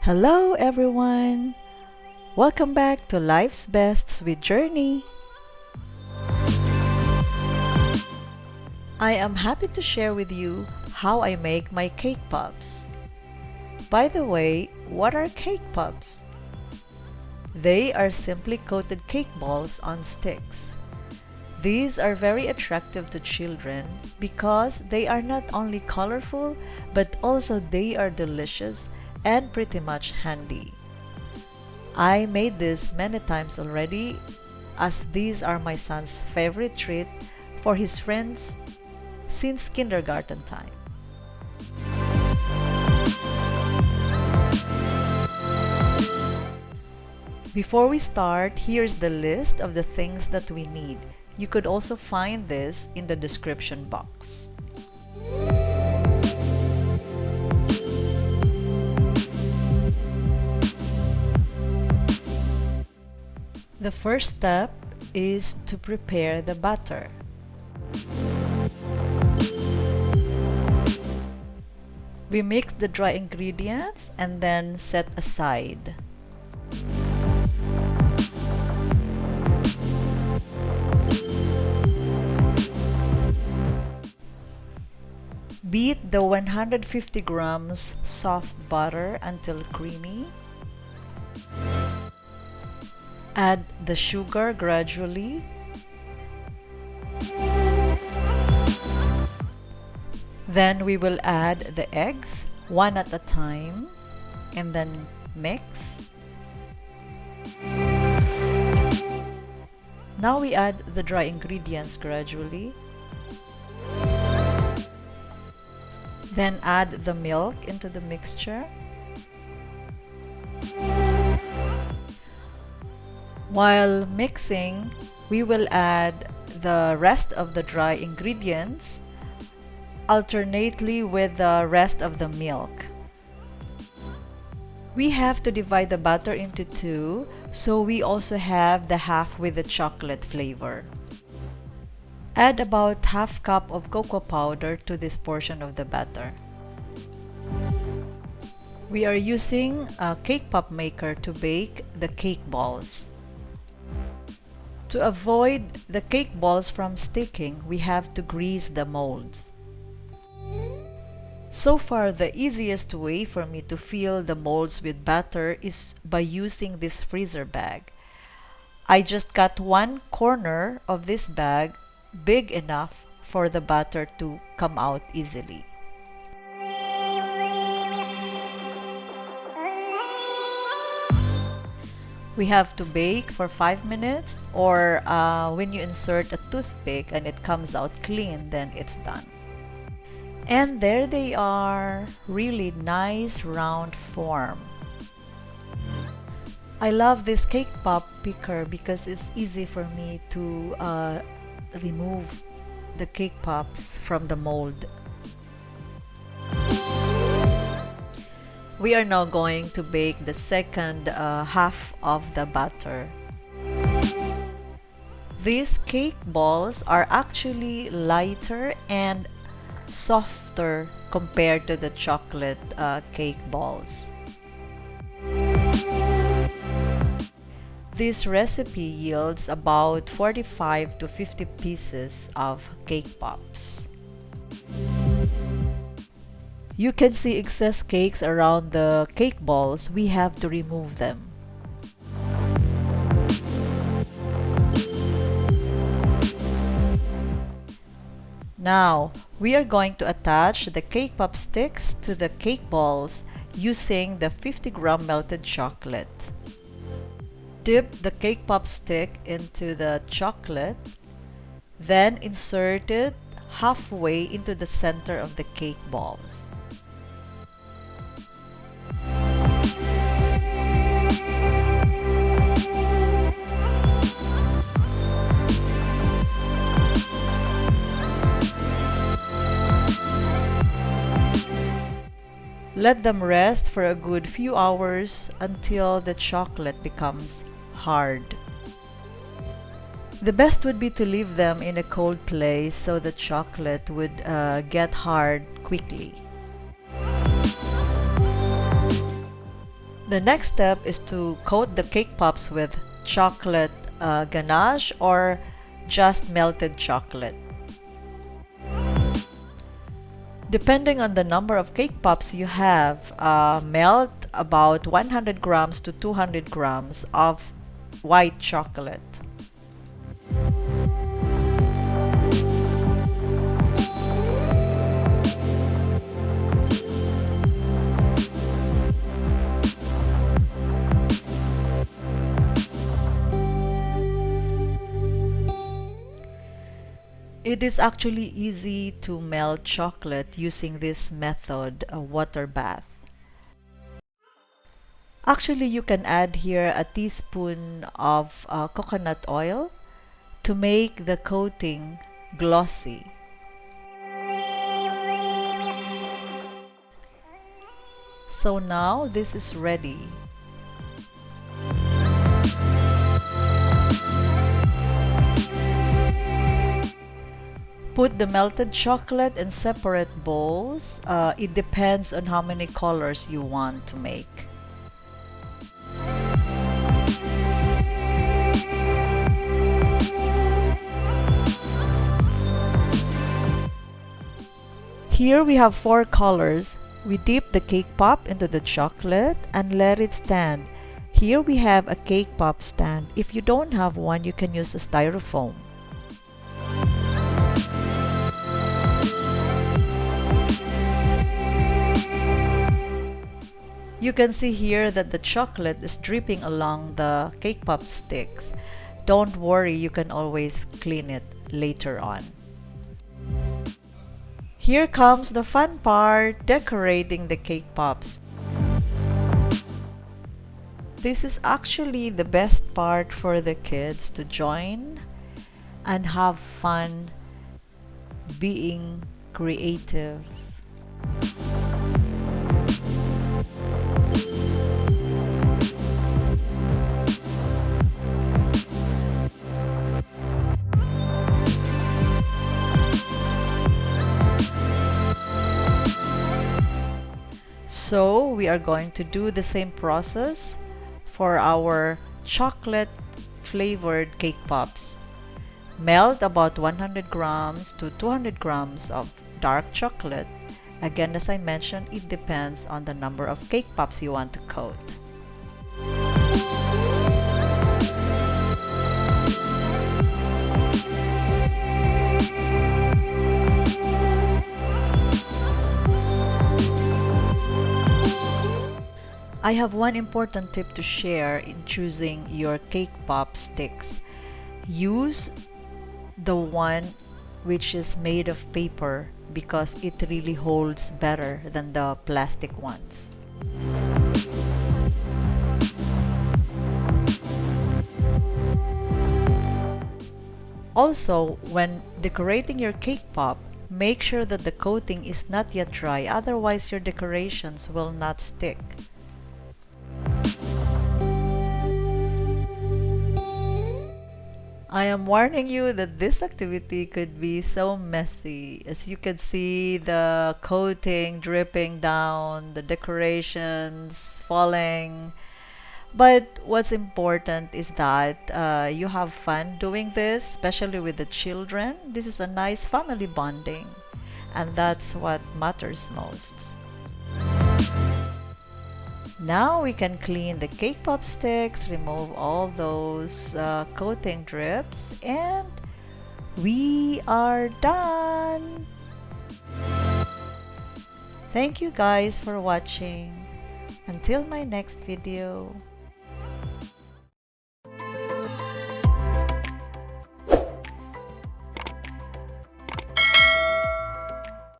Hello everyone! Welcome back to Life's Best Sweet Journey. I am happy to share with you how I make my cake pops. By the way, what are cake pops? They are simply coated cake balls on sticks. These are very attractive to children because they are not only colorful but also they are delicious and pretty much handy. I made this many times already as these are my son's favorite treat for his friends since kindergarten time. Before we start, here's the list of the things that we need. You could also find this in the description box. The first step is to prepare the batter. We mix the dry ingredients and then set aside. Beat the 150 grams soft butter until creamy. Add the sugar gradually. Then we will add the eggs one at a time and then mix. Now we add the dry ingredients gradually. Then add the milk into the mixture. While mixing, we will add the rest of the dry ingredients alternately with the rest of the milk. We have to divide the batter into two, so we also have the half with the chocolate flavor. Add about half cup of cocoa powder to this portion of the batter. We are using a cake pop maker to bake the cake balls. To avoid the cake balls from sticking, we have to grease the molds. So far, the easiest way for me to fill the molds with batter is by using this freezer bag. I just cut one corner of this bag big enough for the batter to come out easily. We have to bake for 5 minutes, or when you insert a toothpick and it comes out clean, then it's done. And there they are, really nice round form. I love this cake pop picker because it's easy for me to remove the cake pops from the mold. We are now going to bake the second half of the batter. These cake balls are actually lighter and softer compared to the chocolate cake balls. This recipe yields about 45 to 50 pieces of cake pops. You can see excess cakes around the cake balls. We have to remove them. Now, we are going to attach the cake pop sticks to the cake balls using the 50-gram melted chocolate. Dip the cake pop stick into the chocolate, then insert it halfway into the center of the cake balls. Let them rest for a good few hours until the chocolate becomes hard. The best would be to leave them in a cold place so the chocolate would get hard quickly. The next step is to coat the cake pops with chocolate ganache or just melted chocolate. Depending on the number of cake pops you have, melt about 100 grams to 200 grams of white chocolate. It is actually easy to melt chocolate using this method, a water bath. Actually, you can add here a teaspoon of coconut oil to make the coating glossy. So now this is ready. Put the melted chocolate in separate bowls. It depends on how many colors you want to make. Here we have 4 colors. We dip the cake pop into the chocolate and let it stand. Here we have a cake pop stand. If you don't have one, you can use a styrofoam. You can see here that the chocolate is dripping along the cake pop sticks. Don't worry, you can always clean it later on. Here comes the fun part, decorating the cake pops. This is actually the best part for the kids to join and have fun being creative. So we are going to do the same process for our chocolate flavored cake pops. Melt about 100 grams to 200 grams of dark chocolate. Again, as I mentioned, it depends on the number of cake pops you want to coat. I have one important tip to share in choosing your cake pop sticks. Use the one which is made of paper because it really holds better than the plastic ones. Also, when decorating your cake pop, make sure that the coating is not yet dry, otherwise your decorations will not stick. I am warning you that this activity could be so messy. As you can see, the coating dripping down, the decorations falling. But what's important is that you have fun doing this, especially with the children. This is a nice family bonding, and that's what matters most. Now we can clean the cake pop sticks, remove all those coating drips, and we are done! Thank you guys for watching. Until my next video.